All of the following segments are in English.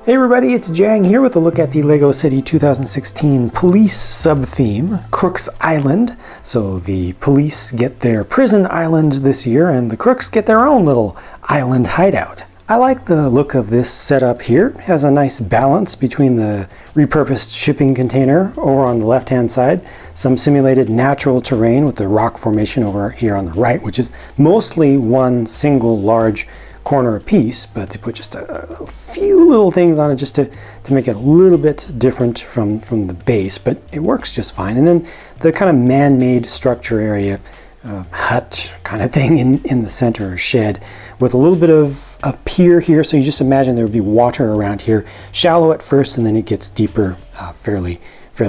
Hey everybody, it's JANG here with a look at the LEGO City 2016 police sub-theme, Crooks Island. So the police get their prison island this year and the crooks get their own little island hideout. I like the look of this setup here. It has a nice balance between the repurposed shipping container over on the left-hand side, some simulated natural terrain with the rock formation over here on the right, which is mostly one single large corner apiece, but they put just a few little things on it just to make it a little bit different from the base, but it works just fine. And then the kind of man-made structure area, hut kind of thing in the center, or shed, with a little bit of pier here, so you just imagine there would be water around here, shallow at first and then it gets deeper fairly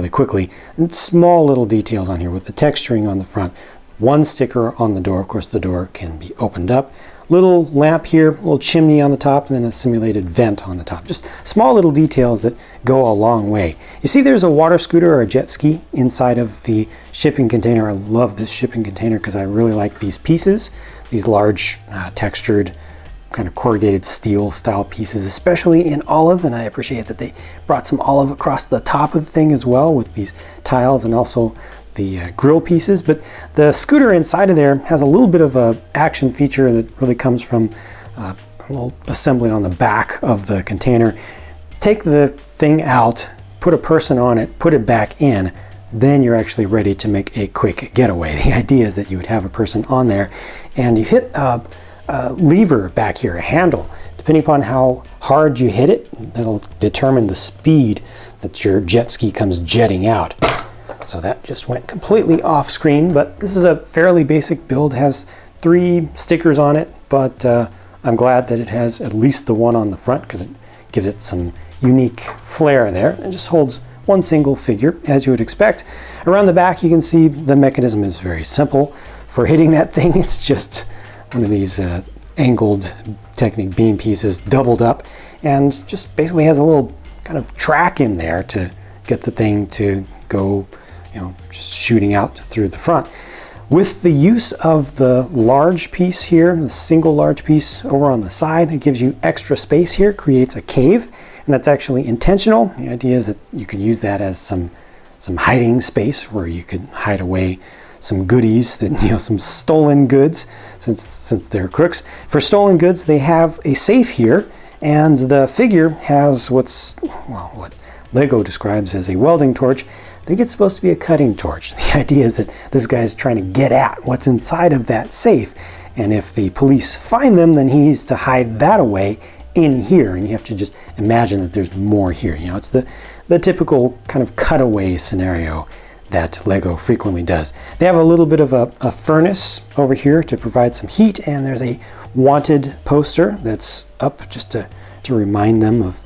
quickly. And small little details on here with the texturing on the front. One sticker on the door, of course the door can be opened up. Little lamp here, a little chimney on the top, and then a simulated vent on the top. Just small little details that go a long way. You see there's a water scooter or a jet ski inside of the shipping container. I love this shipping container because I really like these pieces, these large textured kind of corrugated steel style pieces, especially in olive, and I appreciate that they brought some olive across the top of the thing as well with these tiles and also the grill pieces. But the scooter inside of there has a little bit of a action feature that really comes from a little assembly on the back of the container. Take the thing out, put a person on it, put it back in, then you're actually ready to make a quick getaway. The idea is that you would have a person on there and you hit a lever back here, a handle. Depending upon how hard you hit it, that'll determine the speed that your jet ski comes jetting out. So that just went completely off screen, but this is a fairly basic build. It has 3 stickers on it, but I'm glad that it has at least the one on the front because it gives it some unique flair there. It just holds one single figure, as you would expect. Around the back, you can see the mechanism is very simple. For hitting that thing, it's just one of these angled Technic beam pieces doubled up and just basically has a little kind of track in there to get the thing to go, just shooting out through the front. With the use of the large piece here, the single large piece over on the side, it gives you extra space here, creates a cave, and that's actually intentional. The idea is that you could use that as some hiding space where you could hide away some goodies, that some stolen goods, since they're crooks. For stolen goods, they have a safe here, and the figure has what LEGO describes as a welding torch. I think it's supposed to be a cutting torch. The idea is that this guy's trying to get at what's inside of that safe, and if the police find them, then he needs to hide that away in here, and you have to just imagine that there's more here. It's the typical kind of cutaway scenario that LEGO frequently does. They have a little bit of a furnace over here to provide some heat, and there's a wanted poster that's up just to remind them of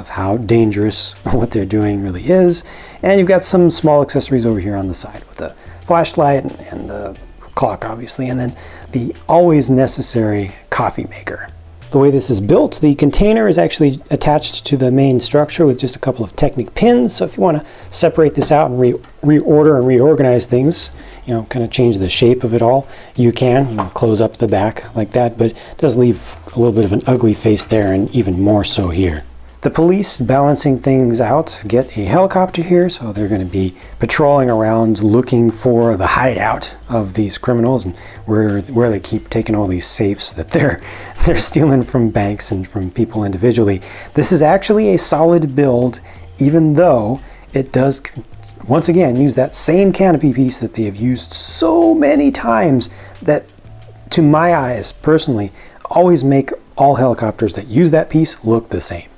how dangerous what they're doing really is. And you've got some small accessories over here on the side with a flashlight and the clock, obviously, and then the always necessary coffee maker. The way this is built, the container is actually attached to the main structure with just a couple of Technic pins. So if you want to separate this out and reorder and reorganize things, kind of change the shape of it all, you can. Close up the back like that, but it does leave a little bit of an ugly face there, and even more so here. The police, balancing things out, get a helicopter here, so they're going to be patrolling around looking for the hideout of these criminals and where they keep taking all these safes that they're stealing from banks and from people individually. This is actually a solid build, even though it does once again use that same canopy piece that they have used so many times that, to my eyes personally, always make all helicopters that use that piece look the same.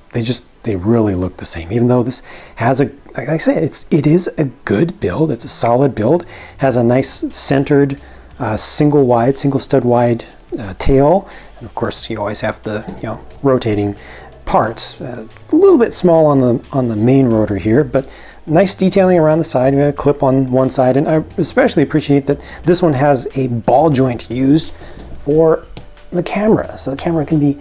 They really look the same, even though this has like I said, it is a good build. It's a solid build. Has a nice centered single stud wide tail, and of course you always have the rotating parts. A little bit small on the main rotor here, but nice detailing around the side. We have a clip on one side, and I especially appreciate that this one has a ball joint used for the camera, so the camera can be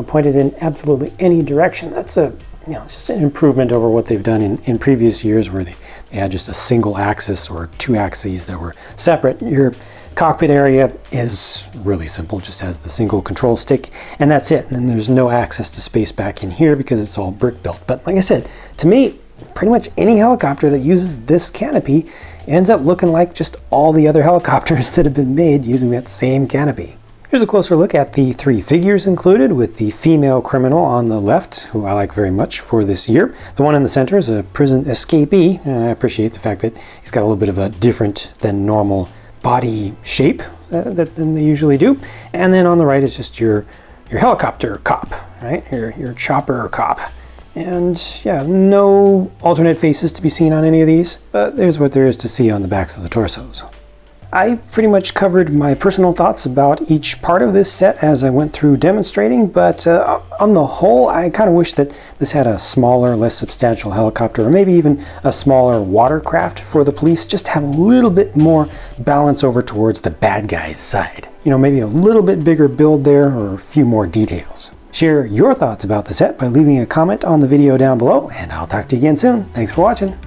pointed in absolutely any direction. That's it's just an improvement over what they've done in previous years where they had just a single axis or 2 axes that were separate. You're Cockpit area is really simple, just has the single control stick, and that's it. And then there's no access to space back in here because it's all brick built. But like I said, to me, pretty much any helicopter that uses this canopy ends up looking like just all the other helicopters that have been made using that same canopy. Here's a closer look at the 3 figures included, with the female criminal on the left, who I like very much for this year. The one in the center is a prison escapee, and I appreciate the fact that he's got a little bit of a different than normal body shape than they usually do. And then on the right is just your helicopter cop, right? Your chopper cop. And yeah, no alternate faces to be seen on any of these, but there's what there is to see on the backs of the torsos. I pretty much covered my personal thoughts about each part of this set as I went through demonstrating, but on the whole, I kind of wish that this had a smaller, less substantial helicopter, or maybe even a smaller watercraft for the police, just to have a little bit more balance over towards the bad guy's side. You know, maybe a little bit bigger build there, or a few more details. Share your thoughts about the set by leaving a comment on the video down below, and I'll talk to you again soon. Thanks for watching.